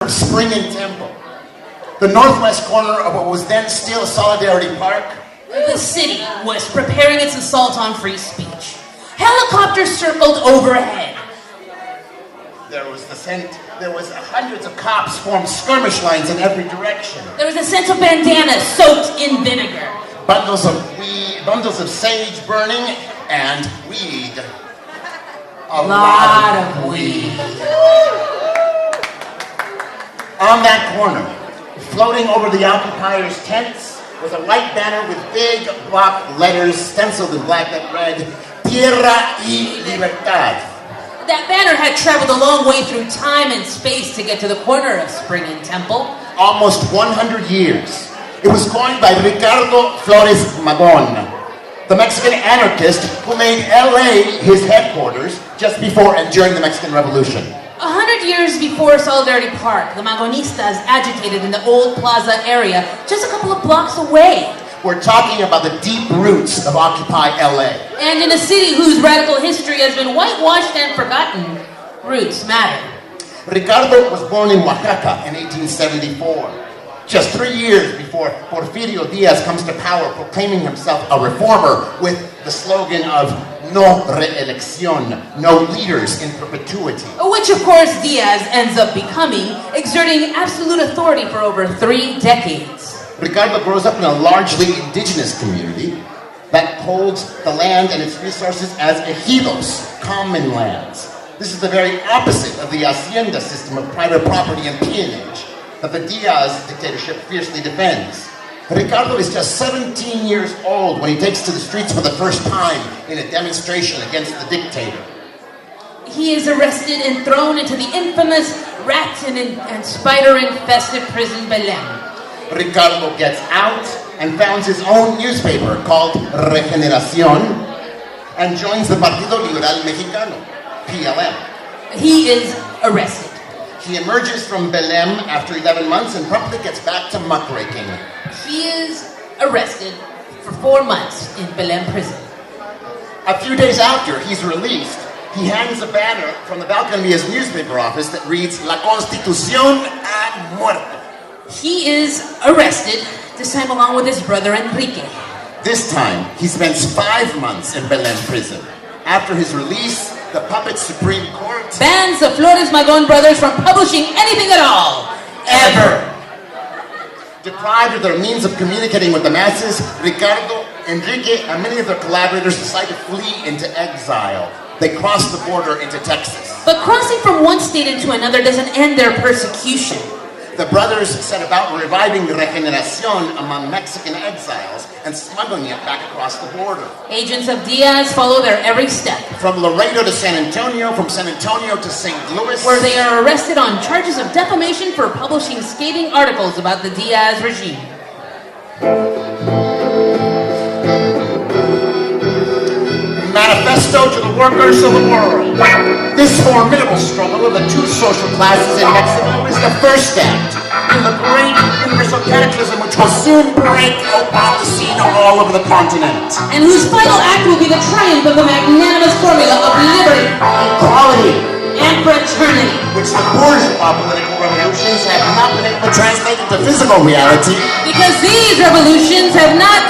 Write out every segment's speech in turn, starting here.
Spring and Temple, the northwest corner of what was then still Solidarity Park. The city was preparing its assault on free speech. Helicopters circled overhead. There was hundreds of cops formed skirmish lines in every direction. There was a scent of bandanas soaked in vinegar. Bundles of sage burning, and weed. A lot of weed. On that corner, floating over the occupiers' tents, was a white banner with big block letters stenciled in black that read, Tierra y Libertad. That banner had traveled a long way through time and space to get to the corner of Spring and Temple. Almost 100 years. It was coined by Ricardo Flores Magón, the Mexican anarchist who made L.A. his headquarters just before and during the Mexican Revolution. 100 years before Solidarity Park, the Magonistas agitated in the old plaza area just a couple of blocks away. We're talking about the deep roots of Occupy L.A. And in a city whose radical history has been whitewashed and forgotten, roots matter. Ricardo was born in Oaxaca in 1874. Just 3 years before Porfirio Diaz comes to power, proclaiming himself a reformer with the slogan of no reelección, no leaders in perpetuity. Which, of course, Diaz ends up becoming, exerting absolute authority for over 3 decades. Ricardo grows up in a largely indigenous community that holds the land and its resources as ejidos, common lands. This is the very opposite of the hacienda system of private property and peonage that the Diaz dictatorship fiercely defends. Ricardo is just 17 years old when he takes to the streets for the first time in a demonstration against the dictator. He is arrested and thrown into the infamous rat and spider-infested prison Belém. Ricardo gets out and founds his own newspaper called Regeneración and joins the Partido Liberal Mexicano, PLM. He is arrested. He emerges from Belém after 11 months and promptly gets back to muckraking. He is arrested for 4 months in Belém prison. A few days after he's released, he hangs a banner from the balcony of his newspaper office that reads, La Constitución ha muerto. He is arrested, this time along with his brother Enrique. This time, he spends 5 months in Belém prison. After his release, the puppet Supreme Court bans the Flores Magón brothers from publishing anything at all. Ever. Deprived of their means of communicating with the masses, Ricardo, Enrique, and many of their collaborators decide to flee into exile. They cross the border into Texas. But crossing from one state into another doesn't end their persecution. The brothers set about reviving Regeneración among Mexican exiles and smuggling it back across the border. Agents of Diaz follow their every step. From Laredo to San Antonio, from San Antonio to St. Louis, where they are arrested on charges of defamation for publishing scathing articles about the Diaz regime. Manifesto to the workers of the world. This formidable struggle of the two social classes in Mexico is the first act in the great universal cataclysm which will soon break open the scene all over the continent. And whose final act will be the triumph of the magnanimous formula of liberty, equality, and fraternity, which the bourgeois political revolutions have not been able to translate into physical reality. Because these revolutions have not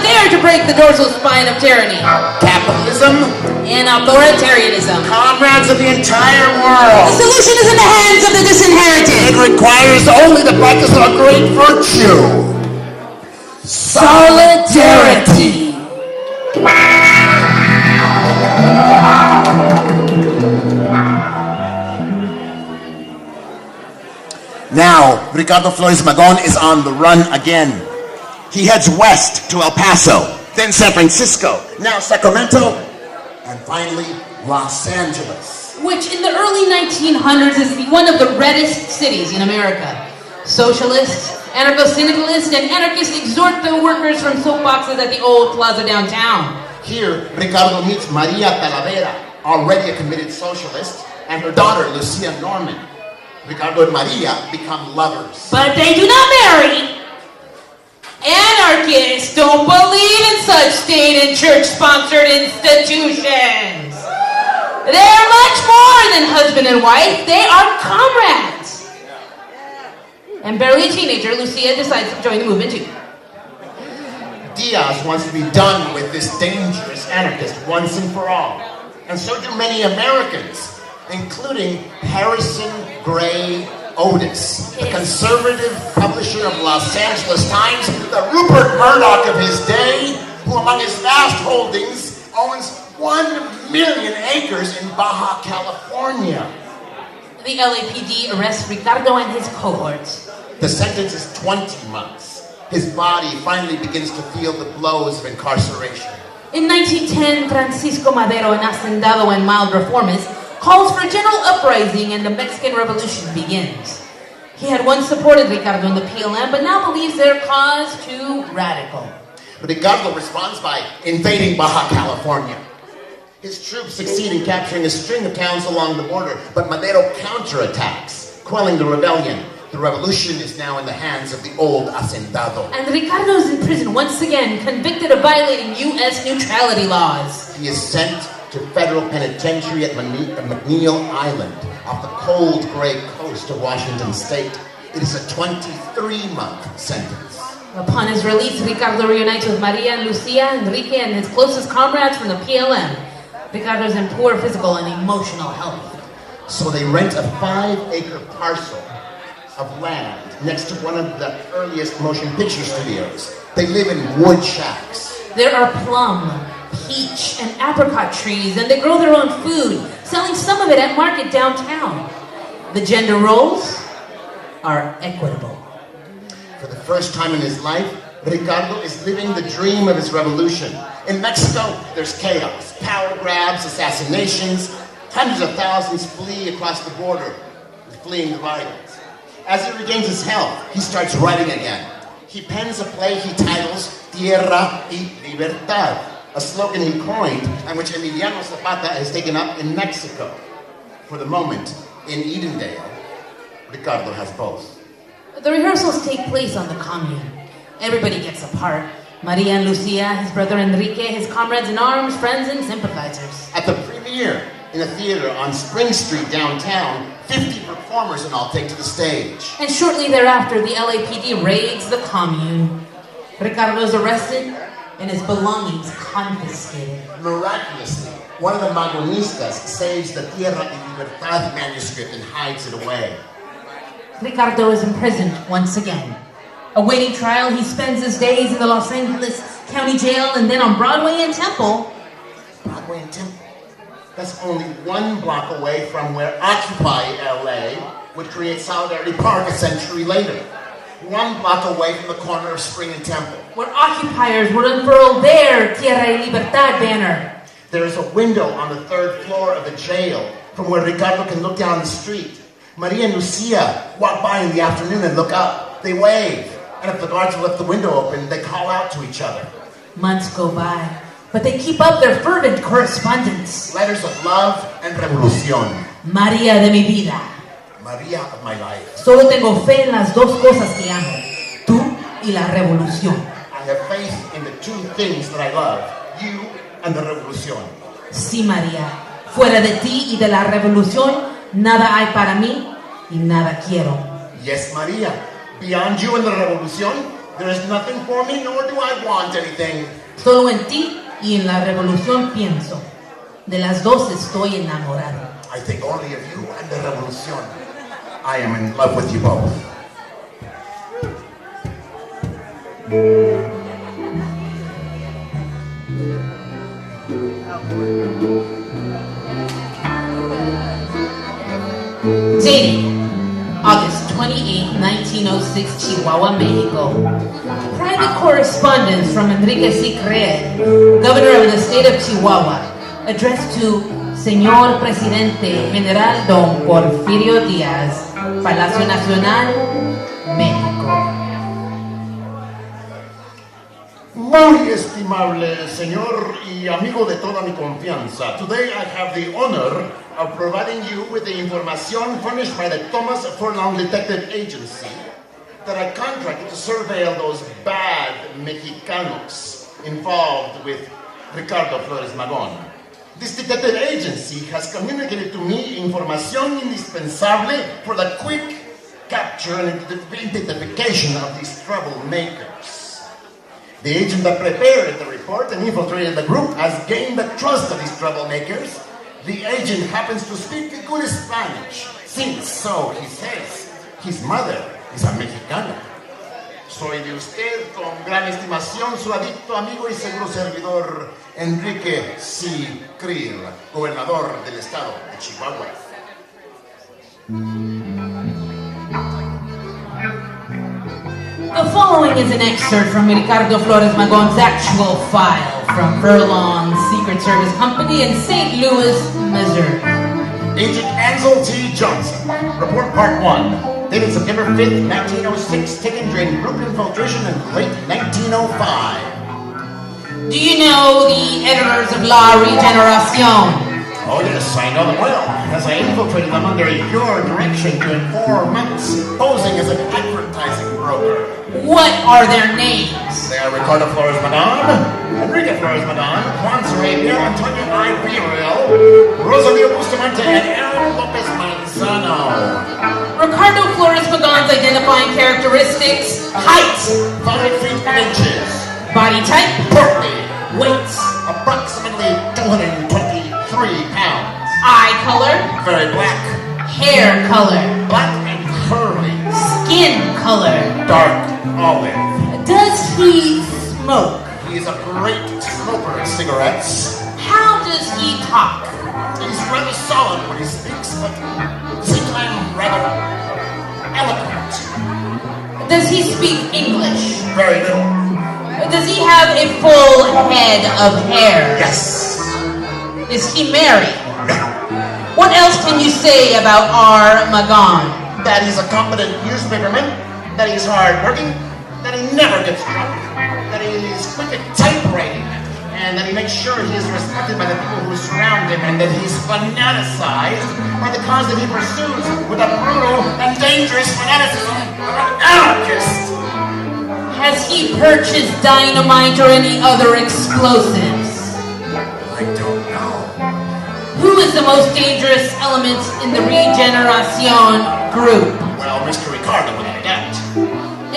dared to break the dorsal spine of tyranny, capitalism, and authoritarianism. Comrades of the entire world. The solution is in the hands of the disinherited. It requires only the practice of a great virtue. Solidarity. Now, Ricardo Flores Magón is on the run again. He heads west to El Paso, then San Francisco, now Sacramento, and finally Los Angeles. Which in the early 1900s is one of the reddest cities in America. Socialists, anarcho-syndicalists, and anarchists exhort the workers from soapboxes at the old plaza downtown. Here, Ricardo meets Maria Talavera, already a committed socialist, and her daughter, Lucia Norman. Ricardo and Maria become lovers. But they do not marry. Anarchists don't believe in such state and church-sponsored institutions. They're much more than husband and wife. They are comrades. And barely a teenager, Lucia decides to join the movement too. Diaz wants to be done with this dangerous anarchist once and for all. And so do many Americans, including Harrison Gray Otis, the conservative publisher of Los Angeles Times, the Rupert Murdoch of his day, who among his vast holdings owns 1 million acres in Baja California. The LAPD arrests Ricardo and his cohorts. The sentence is 20 months. His body finally begins to feel the blows of incarceration. In 1910, Francisco Madero, an hacendado and mild reformist, calls for a general uprising and the Mexican Revolution begins. He had once supported Ricardo in the PLM, but now believes their cause too radical. Ricardo responds by invading Baja California. His troops succeed in capturing a string of towns along the border, but Madero counterattacks, quelling the rebellion. The revolution is now in the hands of the old hacendado. And Ricardo is in prison once again, convicted of violating U.S. neutrality laws. He is sent to federal penitentiary at McNeil Island, off the cold gray coast of Washington State. It is a 23-month sentence. Upon his release, Ricardo reunites with Maria and Lucia, Enrique, and his closest comrades from the PLM. Ricardo is in poor physical and emotional health. So they rent a 5-acre parcel of land next to one of the earliest motion picture studios. They live in wood shacks. There are plum, peach, and apricot trees, and they grow their own food, selling some of it at market downtown. The gender roles are equitable. For the first time in his life, Ricardo is living the dream of his revolution. In Mexico, there's chaos, power grabs, assassinations. Hundreds of thousands flee across the border, fleeing the violence. As he regains his health, he starts writing again. He pens a play he titles Tierra y Libertad, a slogan he coined and which Emiliano Zapata has taken up in Mexico. For the moment, in Edendale, Ricardo has both. The rehearsals take place on the commune. Everybody gets a part. Maria and Lucia, his brother Enrique, his comrades in arms, friends, and sympathizers. At the premiere, in a theater on Spring Street downtown, 50 performers and all take to the stage. And shortly thereafter, the LAPD raids the commune. Ricardo is arrested and his belongings confiscated. Miraculously, one of the Magonistas saves the Tierra y Libertad manuscript and hides it away. Ricardo is imprisoned once again. Awaiting trial, he spends his days in the Los Angeles County Jail and then on Broadway and Temple. Broadway and Temple? That's only 1 block away from where Occupy L.A. would create Solidarity Park a century later. 1 block away from the corner of Spring and Temple. Where occupiers would unfurl their Tierra y Libertad banner. There is a window on the 3rd floor of the jail from where Ricardo can look down the street. Maria and Lucia walk by in the afternoon and look up. They wave. And if the guards have left the window open, they call out to each other. Months go by, but they keep up their fervent correspondence. Letters of love and revolución. María de mi vida. Maria of my life. Solo tengo fe en las 2 cosas que amo. Tú y la revolución. I have faith in the 2 things that I love. You and the revolución. Sí, María. Fuera de ti y de la revolución, nada hay para mí y nada quiero. Yes, Maria. Beyond you and the revolución, there is nothing for me, nor do I want anything. Solo en ti y en la revolución pienso. De las 2 estoy enamorado. I think only of you and the revolución. I am in love with you both. Dated August 28, 1906, Chihuahua, Mexico. Private correspondence from Enrique C. Creel, governor of the state of Chihuahua, addressed to Señor Presidente General Don Porfirio Díaz, Palacio Nacional, México. Muy estimable señor y amigo de toda mi confianza. Today I have the honor of providing you with the information furnished by the Thomas Furlong Detective Agency that I contracted to surveil those bad Mexicanos involved with Ricardo Flores Magón. This detective agency has communicated to me information indispensable for the quick capture capture and identification of these troublemakers. The agent that prepared the report and infiltrated the group has gained the trust of these troublemakers. The agent happens to speak good Spanish, since, so he says, his mother is a Mexicana. Soy de usted con gran estimación su adicto amigo y seguro servidor Enrique C. Krill, gobernador del estado de Chihuahua. The following is an excerpt from Ricardo Flores Magón's actual file from Furlong's Secret Service Company in St. Louis, Missouri. Agent Ansel T. Johnson, report part 1, dated September 5th, 1906, taken during group infiltration in late 1905. Do you know the editors of La Regeneración? Oh yes, I know them well, as I infiltrated them under your direction during 4 months, posing as an advertising broker. What are their names? They are Ricardo Flores Magón, Enrique Flores Magón, Juan Sarabia, Antonio I. Villarreal, Rosalía Bustamante, and Aaron Lopez Manzano. Ricardo Flores Magón's identifying characteristics: height, 5 feet and inches. body type, Portly. weight, Approximately 223 pounds. eye color, Very black. hair color, Black and curly. skin color. Dark olive. Does he smoke? He is a great smoker of cigarettes. How does he talk? He's rather solid when he speaks, but at the same time rather eloquent. Does he speak English? Very little. Does he have a full head of hair? Yes. Is he married? No. What else can you say about R. Magón? That he's a competent newspaperman, that he's hardworking, that he never gets drunk, that he's quick at typewriting, and that he makes sure he is respected by the people who surround him, and that he's fanaticized by the cause that he pursues with a brutal and dangerous fanaticism of an anarchist. Has he purchased dynamite or any other explosives? I don't know. Who is the most dangerous element in the Regeneración group? Well, Mr. Ricardo, without a doubt.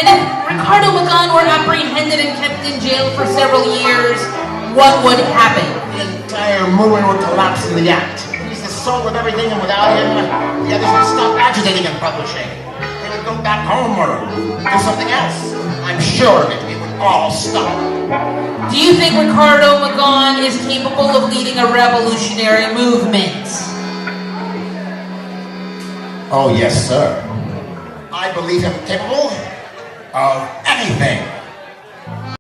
And if Ricardo Magón were apprehended and kept in jail for several years, what would happen? The entire movement would collapse in the act. He's the soul of everything, and without him, the others would stop agitating and publishing. They would go back home or do something else. I'm sure that it would all stop. Do you think Ricardo Magón is capable of leading a revolutionary movement? Oh, yes, sir. I believe him capable of anything.